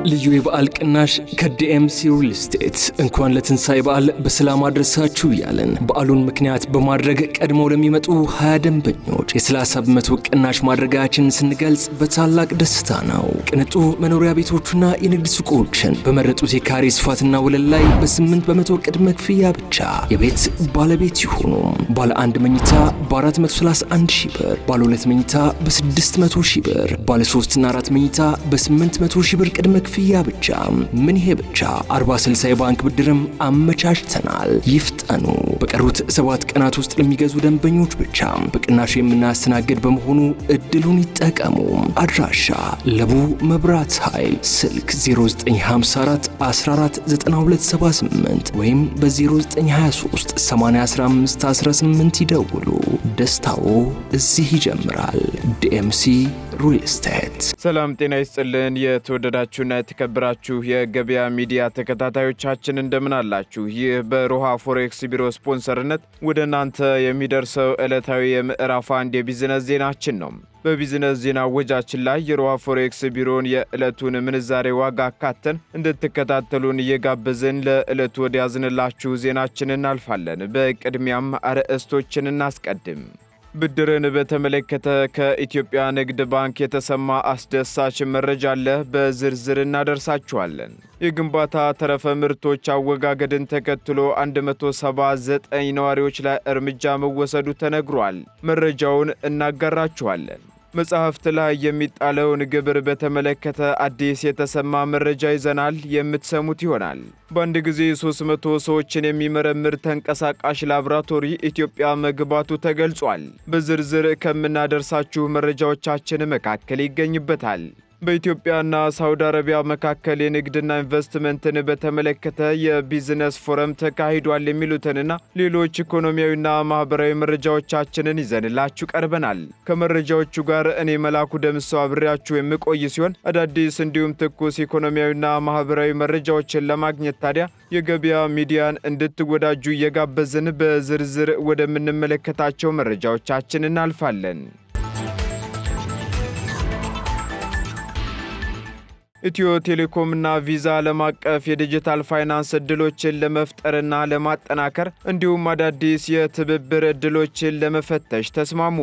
ልዩ የበዓል ቅናሽ ከዲኤምሲ ሪል ስቴት እንኳን ለትንሳኤ በዓል በሰላም አድረሳችሁ እያለን በዓሉን ምክንያት በማድረግ ቀድመው ለሚመጡ 20 ደንበኞች የ30 በመቶ ቅናሽ ማድረጋችንን ስንገልጽ በታላቅ ደስታ ነው። ቅንጡ መኖሪያ ቤቶችና የንግድ ሱቆችን በመረጡት የካሬ ስፋትና ወለል ላይ በ8 በመቶ ቅድመ ክፍያ ብቻ የቤት ባለቤት ይሁኑ። ባለ 1 መኝታ በ431 ሺህ ብር፣ ባለ 2 መኝታ በ600 ሺህ ብር፣ ባለ 3 እና 4 መኝታ በ800 ሺህ ብር ቅድመ ክፍያ ብቻ። ምን ይሄ ብቻ 40/60 የባንክ ብድርም አመቻችተናል። ይፍጠኑ። በቀሩት 7 ቀናት ውስጥ ለሚገዙ ደንበኞች ብቻ በቅናሽ የምናስተናግድ በመሆኑ እድሉን ይጠቀሙ። አድራሻ ለቡ መብራት ኃይል፣ ስልክ 0954 14 9278 ወይም በ0923 80 15 18 ይደውሉ። ደስታው እዚህ ይጀምራል። ዲኤምሲ ሪል ስቴት። ሰላም ጤና ይስጥልን። የተወደዳችሁና የተከበራችሁ የገበያ ሚዲያ ተከታታዮቻችን እንደምን አላችሁ? ይህ በሮሃ ፎሬክስ ቢሮ ስፖንሰርነት ወደ እናንተ የሚደርሰው ዕለታዊ የምዕራፍ 1 የቢዝነስ ዜናችን ነው። በቢዝነስ ዜና ወጃችን ላይ የሮሃ ፎሬክስ ቢሮን የዕለቱን ምንዛሬ ዋጋ አካተን እንድትከታተሉን እየጋበዝን ለዕለቱ ወደ ያዝንላችሁ ዜናችን እናልፋለን። በቅድሚያም አርዕስቶችን እናስቀድም። ብድርን በተመለከተ ከኢትዮጵያ ንግድ ባንክ የተሰማ አስደሳች መረጃ አለ። በዝርዝር እናደርሳችኋለን። የግንባታ ተረፈ ምርቶች አወጋገድን ተከትሎ 179 ነዋሪዎች ላይ እርምጃ መወሰዱ ተነግሯል። መረጃውን እናጋራችኋለን። መጽሐፍት ላይ የሚጣለውን ግብር በተመለከተ አዲስ የተሰማ መረጃ ይዘናል። የምትሰሙት ይሆናል። በአንድ ጊዜ 300 ሰዎችን የሚመረምር ተንቀሳቃሽ ላቦራቶሪ ኢትዮጵያ መግባቱ ተገልጿል። በዝርዝር ከምናደርሳችሁ መረጃዎቻችን መካከል ይገኝበታል። በኢትዮጵያና ሳውዲ አረቢያ መካከል የንግድና ኢንቨስትመንትን በተመለከተ የቢዝነስ ፎረም ተካሂዷል። የሚሉትንና ሌሎች ኢኮኖሚያዊና ማህበራዊ መረጃዎቻችንን ይዘንላችሁ ቀርበናል። ከመረጃዎቹ ጋር እኔ መላኩ ደምሰው አብሬያችሁ የምቆይ ሲሆን አዳዲስ እንዲሁም ትኩስ ኢኮኖሚያዊና ማህበራዊ መረጃዎችን ለማግኘት ታዲያ የገበያ ሚዲያን እንድትወዳጁ እየጋበዝን በዝርዝር ወደምንመለከታቸው መረጃዎቻችን እናልፋለን። ኢትዮ ቴሌኮምና ቪዛ ዓለም አቀፍ የዲጂታል ፋይናንስ ዕድሎችን ለመፍጠርና ለማጠናከር እንዲሁም አዳዲስ የትብብር ዕድሎችን ለመፈተሽ ተስማሙ።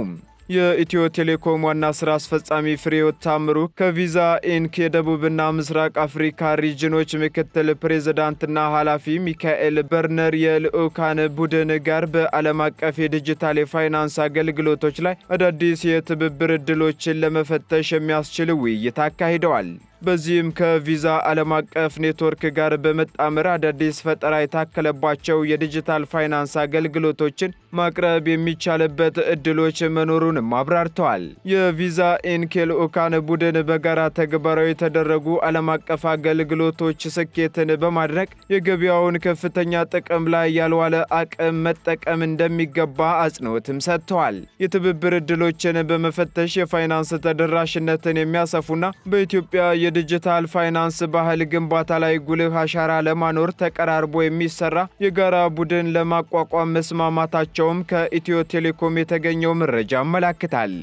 የኢትዮ ቴሌኮም ዋና ሥራ አስፈጻሚ ፍሬሕይወት ታምሩ ከቪዛ ኢንክ የደቡብና ምስራቅ አፍሪካ ሪጅኖች ምክትል ፕሬዝዳንትና ኃላፊ ሚካኤል በርነር የልዑካን ቡድን ጋር በዓለም አቀፍ የዲጂታል የፋይናንስ አገልግሎቶች ላይ አዳዲስ የትብብር ዕድሎችን ለመፈተሽ የሚያስችል ውይይት አካሂደዋል። በዚህም ከቪዛ ዓለም አቀፍ ኔትወርክ ጋር በመጣመር አዳዲስ ፈጠራ የታከለባቸው የዲጂታል ፋይናንስ አገልግሎቶችን ማቅረብ የሚቻልበት ዕድሎች መኖሩንም አብራርተዋል። የቪዛ ኢንክ የልዑካን ቡድን በጋራ ተግባራዊ የተደረጉ ዓለም አቀፍ አገልግሎቶች ስኬትን በማድረግ የገበያውን ከፍተኛ ጥቅም ላይ ያልዋለ አቅም መጠቀም እንደሚገባ አጽንኦትም ሰጥተዋል። የትብብር ዕድሎችን በመፈተሽ የፋይናንስ ተደራሽነትን የሚያሰፉና በኢትዮጵያ የዲጂታል ፋይናንስ ባህል ግንባታ ላይ ጉልህ አሻራ ለማኖር ተቀራርቦ የሚሰራ የጋራ ቡድን ለማቋቋም መስማማታቸውም ከኢትዮ ቴሌኮም የተገኘው መረጃ ያመለክታል።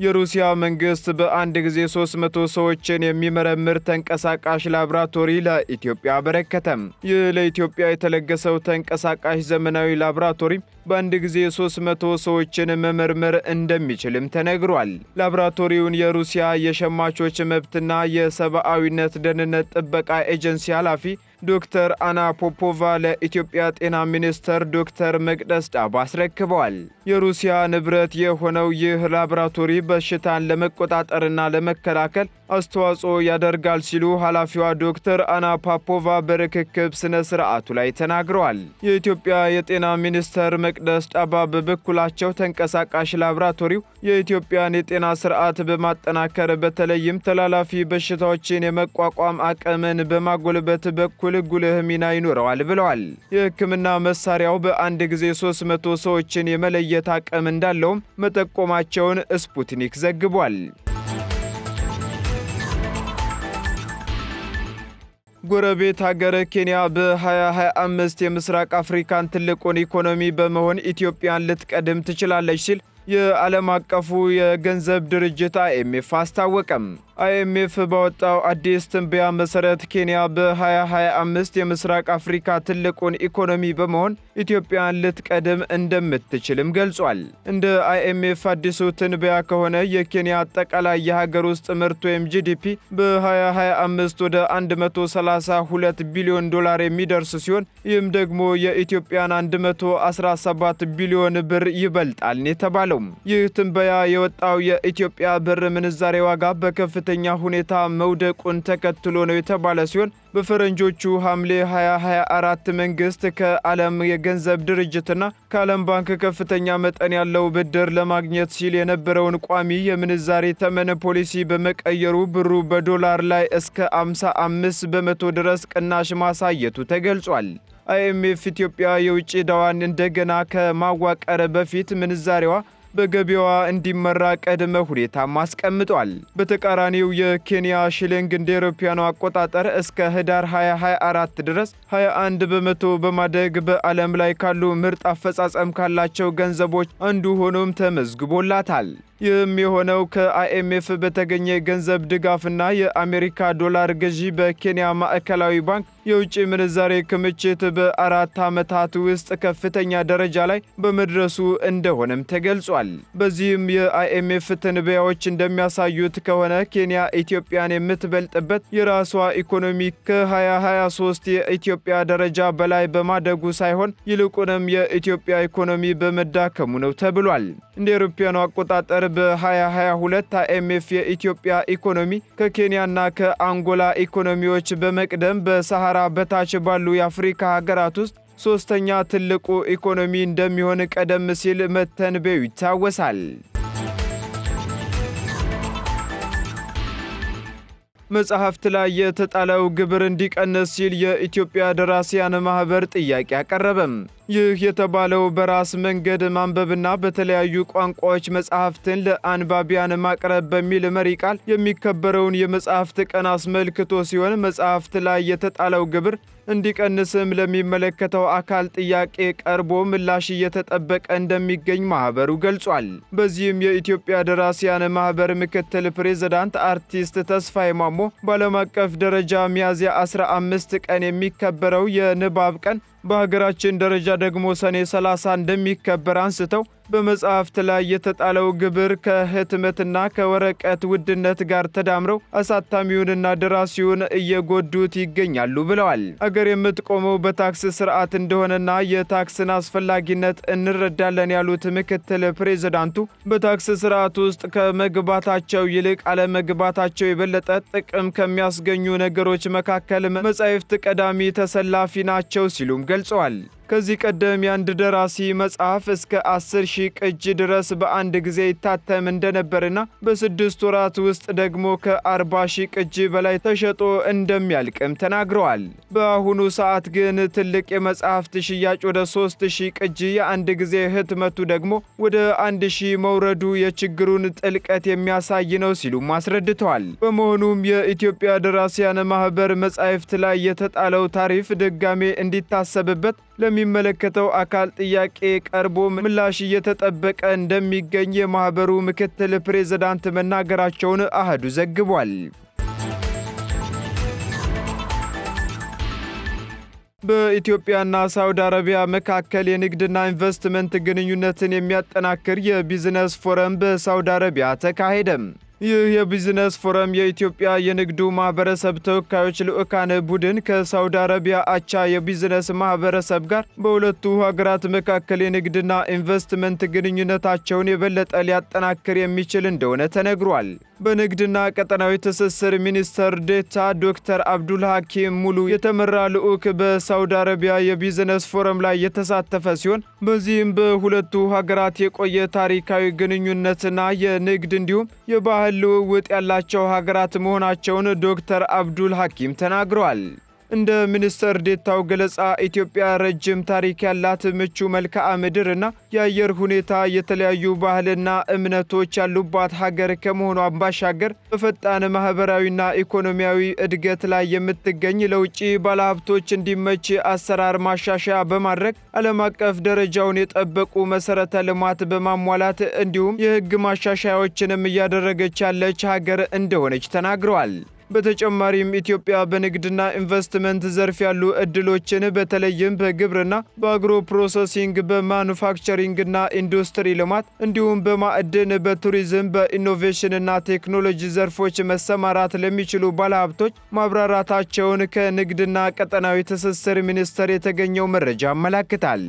የሩሲያ መንግስት በአንድ ጊዜ 300 ሰዎችን የሚመረምር ተንቀሳቃሽ ላቦራቶሪ ለኢትዮጵያ አበረከተም። ይህ ለኢትዮጵያ የተለገሰው ተንቀሳቃሽ ዘመናዊ ላቦራቶሪ በአንድ ጊዜ 300 ሰዎችን መመርመር እንደሚችልም ተነግሯል። ላቦራቶሪውን የሩሲያ የሸማቾች መብትና የሰብአዊነት ደህንነት ጥበቃ ኤጀንሲ ኃላፊ ዶክተር አና ፖፖቫ ለኢትዮጵያ ጤና ሚኒስተር ዶክተር መቅደስ ዳባ አስረክበዋል። የሩሲያ ንብረት የሆነው ይህ ላቦራቶሪ በሽታን ለመቆጣጠርና ለመከላከል አስተዋጽኦ ያደርጋል ሲሉ ኃላፊዋ ዶክተር አና ፖፖቫ በርክክብ ስነ ስርዓቱ ላይ ተናግረዋል። የኢትዮጵያ የጤና ሚኒስተር መቅደስ ዳባ በበኩላቸው ተንቀሳቃሽ ላቦራቶሪው የኢትዮጵያን የጤና ስርዓት በማጠናከር በተለይም ተላላፊ በሽታዎችን የመቋቋም አቅምን በማጎልበት በኩል ጉልህ ሚና ይኖረዋል ብለዋል። የሕክምና መሳሪያው በአንድ ጊዜ 300 ሰዎችን የመለየት አቅም እንዳለውም መጠቆማቸውን ስፑትኒክ ዘግቧል። ጎረቤት ሀገር ኬንያ በ2025 የምስራቅ አፍሪካን ትልቁን ኢኮኖሚ በመሆን ኢትዮጵያን ልትቀድም ትችላለች ሲል የዓለም አቀፉ የገንዘብ ድርጅት IMF አስታወቀም። IMF ባወጣው አዲስ ትንበያ መሰረት ኬንያ በ2025 የምስራቅ አፍሪካ ትልቁን ኢኮኖሚ በመሆን ኢትዮጵያን ልትቀድም እንደምትችልም ገልጿል። እንደ IMF አዲሱ ትንበያ ከሆነ የኬንያ አጠቃላይ የሀገር ውስጥ ምርት ወይም GDP በ2025 ወደ 132 ቢሊዮን ዶላር የሚደርስ ሲሆን ይህም ደግሞ የኢትዮጵያን 117 ቢሊዮን ብር ይበልጣል የተባለው። ይህ ትንበያ የወጣው የኢትዮጵያ ብር ምንዛሬ ዋጋ በከፍተኛ ሁኔታ መውደቁን ተከትሎ ነው የተባለ ሲሆን በፈረንጆቹ ሐምሌ 2024 መንግስት ከዓለም የገንዘብ ድርጅትና ከዓለም ባንክ ከፍተኛ መጠን ያለው ብድር ለማግኘት ሲል የነበረውን ቋሚ የምንዛሬ ተመን ፖሊሲ በመቀየሩ ብሩ በዶላር ላይ እስከ 55 በመቶ ድረስ ቅናሽ ማሳየቱ ተገልጿል። IMF ኢትዮጵያ የውጭ ዕዳዋን እንደገና ከማዋቀር በፊት ምንዛሬዋ በገቢያዋ እንዲመራ ቅድመ ሁኔታም አስቀምጧል። በተቃራኒው የኬንያ ሽሊንግ እንደ አውሮፓውያኑ አቆጣጠር እስከ ህዳር 2024 ድረስ 21 በመቶ በማደግ በዓለም ላይ ካሉ ምርጥ አፈጻጸም ካላቸው ገንዘቦች አንዱ ሆኖም ተመዝግቦላታል። ይህም የሆነው ከIMF በተገኘ ገንዘብ ድጋፍና የአሜሪካ ዶላር ገዢ በኬንያ ማዕከላዊ ባንክ የውጭ ምንዛሬ ክምችት በ4 ዓመታት ውስጥ ከፍተኛ ደረጃ ላይ በመድረሱ እንደሆነም ተገልጿል። በዚህም የIMF ትንበያዎች እንደሚያሳዩት ከሆነ ኬንያ ኢትዮጵያን የምትበልጥበት የራሷ ኢኮኖሚ ከ2023 የኢትዮጵያ ደረጃ በላይ በማደጉ ሳይሆን ይልቁንም የኢትዮጵያ ኢኮኖሚ በመዳከሙ ነው ተብሏል። እንደ አውሮፓውያኑ አቆጣጠር በ2022 IMF የኢትዮጵያ ኢኮኖሚ ከኬንያና ከአንጎላ ኢኮኖሚዎች በመቅደም በሰሃራ በታች ባሉ የአፍሪካ ሀገራት ውስጥ ሶስተኛ ትልቁ ኢኮኖሚ እንደሚሆን ቀደም ሲል መተንበዩ ይታወሳል። መጽሐፍት ላይ የተጣለው ግብር እንዲቀንስ ሲል የኢትዮጵያ ደራሲያን ማህበር ጥያቄ አቀረበም። ይህ የተባለው በራስ መንገድ ማንበብና በተለያዩ ቋንቋዎች መጽሐፍትን ለአንባቢያን ማቅረብ በሚል መሪ ቃል የሚከበረውን የመጽሐፍት ቀን አስመልክቶ ሲሆን መጽሐፍት ላይ የተጣለው ግብር እንዲቀንስም ለሚመለከተው አካል ጥያቄ ቀርቦ ምላሽ እየተጠበቀ እንደሚገኝ ማህበሩ ገልጿል። በዚህም የኢትዮጵያ ደራሲያን ማህበር ምክትል ፕሬዝዳንት አርቲስት ተስፋዬ ማሞ በዓለም አቀፍ ደረጃ ሚያዝያ 15 ቀን የሚከበረው የንባብ ቀን በሀገራችን ደረጃ ደግሞ ሰኔ 30 እንደሚከበር አንስተው በመጽሐፍት ላይ የተጣለው ግብር ከህትመትና ከወረቀት ውድነት ጋር ተዳምረው አሳታሚውንና ደራሲውን እየጎዱት ይገኛሉ ብለዋል። አገር የምትቆመው በታክስ ስርዓት እንደሆነና የታክስን አስፈላጊነት እንረዳለን ያሉት ምክትል ፕሬዝዳንቱ በታክስ ስርዓት ውስጥ ከመግባታቸው ይልቅ አለመግባታቸው የበለጠ ጥቅም ከሚያስገኙ ነገሮች መካከል መጻሕፍት ቀዳሚ ተሰላፊ ናቸው ሲሉም ገልጸዋል። ከዚህ ቀደም የአንድ ደራሲ መጽሐፍ እስከ 10,000 ቅጂ ድረስ በአንድ ጊዜ ይታተም እንደነበርና በ6 ወራት ውስጥ ደግሞ ከ40,000 ቅጂ በላይ ተሸጦ እንደሚያልቅም ተናግረዋል። በአሁኑ ሰዓት ግን ትልቅ የመጽሐፍት ሽያጭ ወደ 3,000 ቅጂ፣ የአንድ ጊዜ ህትመቱ ደግሞ ወደ 1,000 መውረዱ የችግሩን ጥልቀት የሚያሳይ ነው ሲሉም አስረድተዋል። በመሆኑም የኢትዮጵያ ደራሲያን ማህበር መጻሕፍት ላይ የተጣለው ታሪፍ ድጋሜ እንዲታሰብበት ለሚመለከተው አካል ጥያቄ ቀርቦ ምላሽ እየተጠበቀ እንደሚገኝ የማህበሩ ምክትል ፕሬዝዳንት መናገራቸውን አሃዱ ዘግቧል። በኢትዮጵያና ሳውዲ አረቢያ መካከል የንግድና ኢንቨስትመንት ግንኙነትን የሚያጠናክር የቢዝነስ ፎረም በሳውዲ አረቢያ ተካሄደም። ይህ የቢዝነስ ፎረም የኢትዮጵያ የንግዱ ማህበረሰብ ተወካዮች ልዑካን ቡድን ከሳውዲ አረቢያ አቻ የቢዝነስ ማህበረሰብ ጋር በሁለቱ ሀገራት መካከል የንግድና ኢንቨስትመንት ግንኙነታቸውን የበለጠ ሊያጠናክር የሚችል እንደሆነ ተነግሯል። በንግድና ቀጠናዊ ትስስር ሚኒስትር ዴኤታ ዶክተር አብዱል ሐኪም ሙሉ የተመራ ልዑክ በሳውዲ አረቢያ የቢዝነስ ፎረም ላይ የተሳተፈ ሲሆን በዚህም በሁለቱ ሀገራት የቆየ ታሪካዊ ግንኙነትና የንግድ እንዲሁም የባህል ልውውጥ ያላቸው ሀገራት መሆናቸውን ዶክተር አብዱል ሐኪም ተናግረዋል። እንደ ሚኒስትር ዴታው ገለጻ ኢትዮጵያ ረጅም ታሪክ ያላት ምቹ መልክዓ ምድርና የአየር ሁኔታ የተለያዩ ባህልና እምነቶች ያሉባት ሀገር ከመሆኗ ባሻገር በፈጣን ማህበራዊና ኢኮኖሚያዊ እድገት ላይ የምትገኝ ለውጭ ባለሀብቶች እንዲመች አሰራር ማሻሻያ በማድረግ ዓለም አቀፍ ደረጃውን የጠበቁ መሰረተ ልማት በማሟላት እንዲሁም የህግ ማሻሻያዎችንም እያደረገች ያለች ሀገር እንደሆነች ተናግረዋል። በተጨማሪም ኢትዮጵያ በንግድና ኢንቨስትመንት ዘርፍ ያሉ እድሎችን በተለይም በግብርና፣ በአግሮ ፕሮሰሲንግ፣ በማኑፋክቸሪንግና ኢንዱስትሪ ልማት እንዲሁም በማዕድን፣ በቱሪዝም፣ በኢኖቬሽንና ቴክኖሎጂ ዘርፎች መሰማራት ለሚችሉ ባለሀብቶች ማብራራታቸውን ከንግድና ቀጠናዊ ትስስር ሚኒስቴር የተገኘው መረጃ ያመለክታል።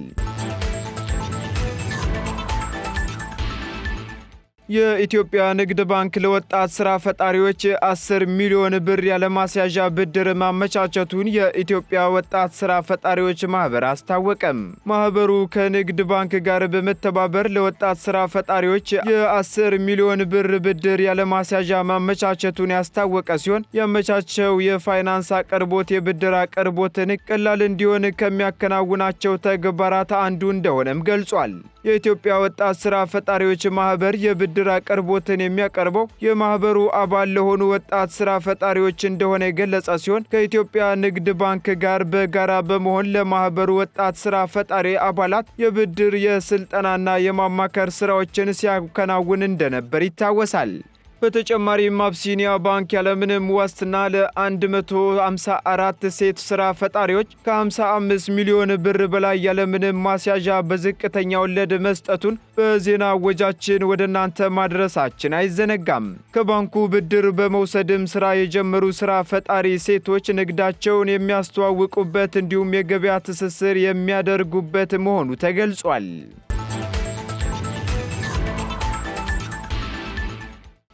የኢትዮጵያ ንግድ ባንክ ለወጣት ስራ ፈጣሪዎች 10 ሚሊዮን ብር ያለማስያዣ ብድር ማመቻቸቱን የኢትዮጵያ ወጣት ስራ ፈጣሪዎች ማህበር አስታወቀም። ማህበሩ ከንግድ ባንክ ጋር በመተባበር ለወጣት ስራ ፈጣሪዎች የ10 ሚሊዮን ብር ብድር ያለማስያዣ ማመቻቸቱን ያስታወቀ ሲሆን ያመቻቸው የፋይናንስ አቅርቦት የብድር አቅርቦትን ቀላል እንዲሆን ከሚያከናውናቸው ተግባራት አንዱ እንደሆነም ገልጿል። የኢትዮጵያ ወጣት ስራ ፈጣሪዎች ማህበር የብድር አቅርቦትን የሚያቀርበው የማህበሩ አባል ለሆኑ ወጣት ስራ ፈጣሪዎች እንደሆነ የገለጸ ሲሆን ከኢትዮጵያ ንግድ ባንክ ጋር በጋራ በመሆን ለማህበሩ ወጣት ስራ ፈጣሪ አባላት የብድር የስልጠናና የማማከር ስራዎችን ሲያከናውን እንደነበር ይታወሳል። በተጨማሪም አቢሲኒያ ባንክ ያለምንም ዋስትና ለ154 ሴት ስራ ፈጣሪዎች ከ55 ሚሊዮን ብር በላይ ያለምንም ማስያዣ በዝቅተኛ ወለድ መስጠቱን በዜና ወጃችን ወደ እናንተ ማድረሳችን አይዘነጋም። ከባንኩ ብድር በመውሰድም ስራ የጀመሩ ስራ ፈጣሪ ሴቶች ንግዳቸውን የሚያስተዋውቁበት እንዲሁም የገበያ ትስስር የሚያደርጉበት መሆኑ ተገልጿል።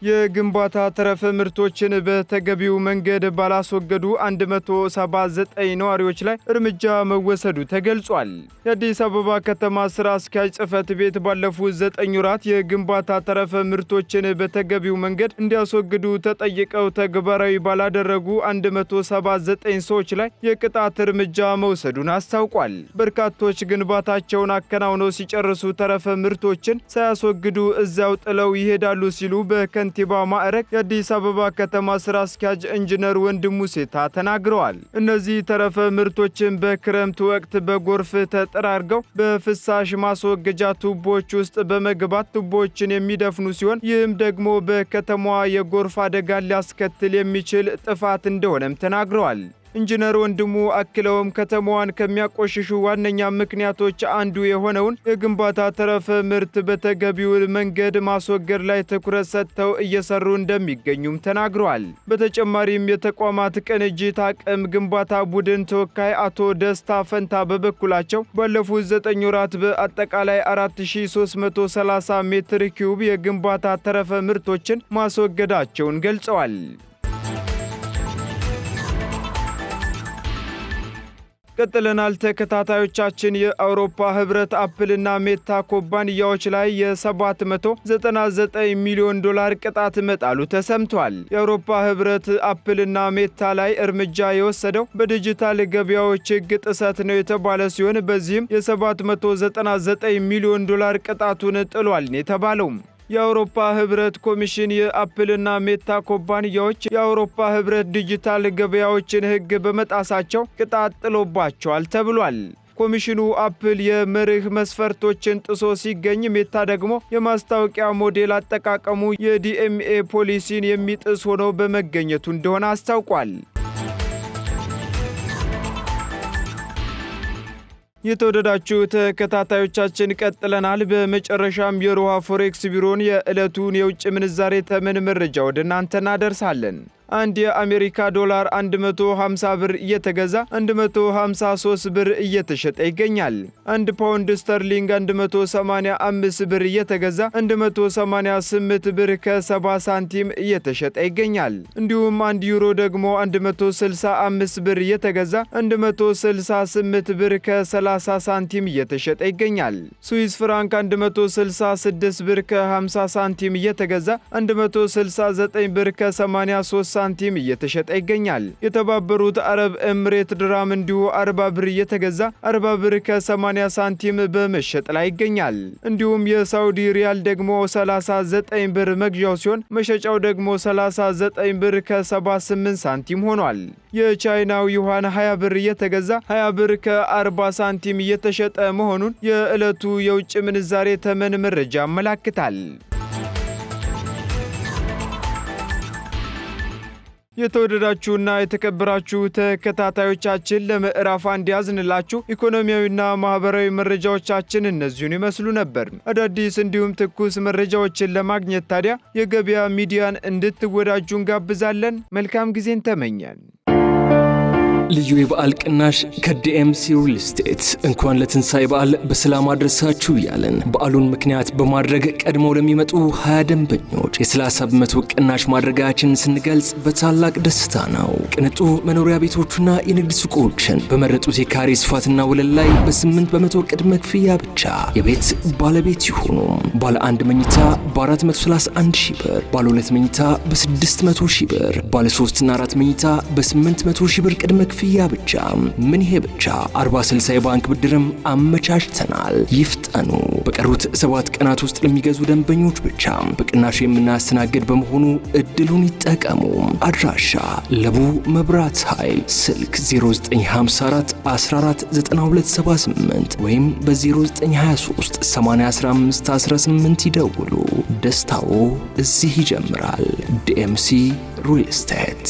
የግንባታ ተረፈ ምርቶችን በተገቢው መንገድ ባላስወገዱ 179 ነዋሪዎች ላይ እርምጃ መወሰዱ ተገልጿል። የአዲስ አበባ ከተማ ስራ አስኪያጅ ጽሕፈት ቤት ባለፉት 9 ወራት የግንባታ ተረፈ ምርቶችን በተገቢው መንገድ እንዲያስወግዱ ተጠይቀው ተግባራዊ ባላደረጉ 179 ሰዎች ላይ የቅጣት እርምጃ መውሰዱን አስታውቋል። በርካቶች ግንባታቸውን አከናውነው ሲጨርሱ ተረፈ ምርቶችን ሳያስወግዱ እዚያው ጥለው ይሄዳሉ ሲሉ በከንቲባ ማዕረግ የአዲስ አበባ ከተማ ስራ አስኪያጅ ኢንጂነር ወንድሙ ሴታ ተናግረዋል። እነዚህ ተረፈ ምርቶችን በክረምት ወቅት በጎርፍ ተጠራርገው በፍሳሽ ማስወገጃ ቱቦዎች ውስጥ በመግባት ቱቦዎችን የሚደፍኑ ሲሆን ይህም ደግሞ በከተማዋ የጎርፍ አደጋ ሊያስከትል የሚችል ጥፋት እንደሆነም ተናግረዋል። ኢንጂነር ወንድሙ አክለውም ከተማዋን ከሚያቆሽሹ ዋነኛ ምክንያቶች አንዱ የሆነውን የግንባታ ተረፈ ምርት በተገቢው መንገድ ማስወገድ ላይ ትኩረት ሰጥተው እየሰሩ እንደሚገኙም ተናግረዋል። በተጨማሪም የተቋማት ቅንጅት አቅም ግንባታ ቡድን ተወካይ አቶ ደስታ ፈንታ በበኩላቸው ባለፉት 9 ወራት በአጠቃላይ 4330 ሜትር ኪዩብ የግንባታ ተረፈ ምርቶችን ማስወገዳቸውን ገልጸዋል። ቀጥለናል ተከታታዮቻችን። የአውሮፓ ህብረት አፕልና ሜታ ኩባንያዎች ላይ የ799 ሚሊዮን ዶላር ቅጣት መጣሉ ተሰምቷል። የአውሮፓ ህብረት አፕልና ሜታ ላይ እርምጃ የወሰደው በዲጂታል ገበያዎች ህግ ጥሰት ነው የተባለ ሲሆን በዚህም የ799 ሚሊዮን ዶላር ቅጣቱን ጥሏል የተባለው የአውሮፓ ህብረት ኮሚሽን የአፕልና ሜታ ኩባንያዎች የአውሮፓ ህብረት ዲጂታል ገበያዎችን ህግ በመጣሳቸው ቅጣት ጥሎባቸዋል ተብሏል። ኮሚሽኑ አፕል የመርህ መስፈርቶችን ጥሶ ሲገኝ፣ ሜታ ደግሞ የማስታወቂያ ሞዴል አጠቃቀሙ የዲኤምኤ ፖሊሲን የሚጥስ ሆኖ በመገኘቱ እንደሆነ አስታውቋል። የተወደዳችሁ ተከታታዮቻችን ቀጥለናል። በመጨረሻም የሮሃ ፎሬክስ ቢሮን የዕለቱን የውጭ ምንዛሬ ተመን መረጃ ወደ እናንተ እናደርሳለን። አንድ የአሜሪካ ዶላር 150 ብር እየተገዛ 153 ብር እየተሸጠ ይገኛል። አንድ ፓውንድ ስተርሊንግ 185 ብር እየተገዛ 188 ብር ከ70 ሳንቲም እየተሸጠ ይገኛል። እንዲሁም አንድ ዩሮ ደግሞ 165 ብር እየተገዛ 168 ብር ከ30 ሳንቲም እየተሸጠ ይገኛል። ስዊስ ፍራንክ 166 ብር ከ50 ሳንቲም እየተገዛ 169 ብር ከ83 ሳንቲም እየተሸጠ ይገኛል። የተባበሩት አረብ ኤምሬት ድራም እንዲሁ 40 ብር እየተገዛ 40 ብር ከ80 ሳንቲም በመሸጥ ላይ ይገኛል። እንዲሁም የሳውዲ ሪያል ደግሞ 39 ብር መግዣው ሲሆን መሸጫው ደግሞ 39 ብር ከ78 ሳንቲም ሆኗል። የቻይናው ዩዋን 20 ብር እየተገዛ 20 ብር ከ40 ሳንቲም እየተሸጠ መሆኑን የዕለቱ የውጭ ምንዛሬ ተመን መረጃ ያመላክታል። የተወደዳችሁና የተከበራችሁ ተከታታዮቻችን ለምዕራፍ አንድ ያዝንላችሁ ኢኮኖሚያዊና ማህበራዊ መረጃዎቻችን እነዚሁን ይመስሉ ነበር። አዳዲስ እንዲሁም ትኩስ መረጃዎችን ለማግኘት ታዲያ የገበያ ሚዲያን እንድትወዳጁ እንጋብዛለን። መልካም ጊዜን ተመኘን። ልዩ የበዓል ቅናሽ ከዲኤምሲ ሪል ስቴት እንኳን ለትንሳኤ በዓል በሰላም አድረሳችሁ እያለን በዓሉን ምክንያት በማድረግ ቀድሞ ለሚመጡ 20 ደንበኞች የ30 በመቶ ቅናሽ ማድረጋችንን ስንገልጽ በታላቅ ደስታ ነው። ቅንጡ መኖሪያ ቤቶችና የንግድ ሱቆችን በመረጡት የካሬ ስፋትና ወለል ላይ በ8 በመቶ ቅድመ ክፍያ ብቻ የቤት ባለቤት ይሁኑ። ባለ 1 መኝታ በ431 ሺህ ብር፣ ባለ 2 መኝታ በ600 ሺህ ብር፣ ባለ 3 እና 4 መኝታ በ800 ሺህ ብር ቅድመ ክፍያ ብቻ። ምን ይሄ ብቻ 40/60 የባንክ ብድርም አመቻችተናል። ይፍጠኑ። በቀሩት 7 ቀናት ውስጥ ለሚገዙ ደንበኞች ብቻ በቅናሽ የምናስተናግድ በመሆኑ እድሉን ይጠቀሙ። አድራሻ ለቡ መብራት ኃይል፣ ስልክ 0954 14 9278 ወይም በ0923 8015 18 ይደውሉ። ደስታው እዚህ ይጀምራል። ዲኤምሲ ሪል ስቴት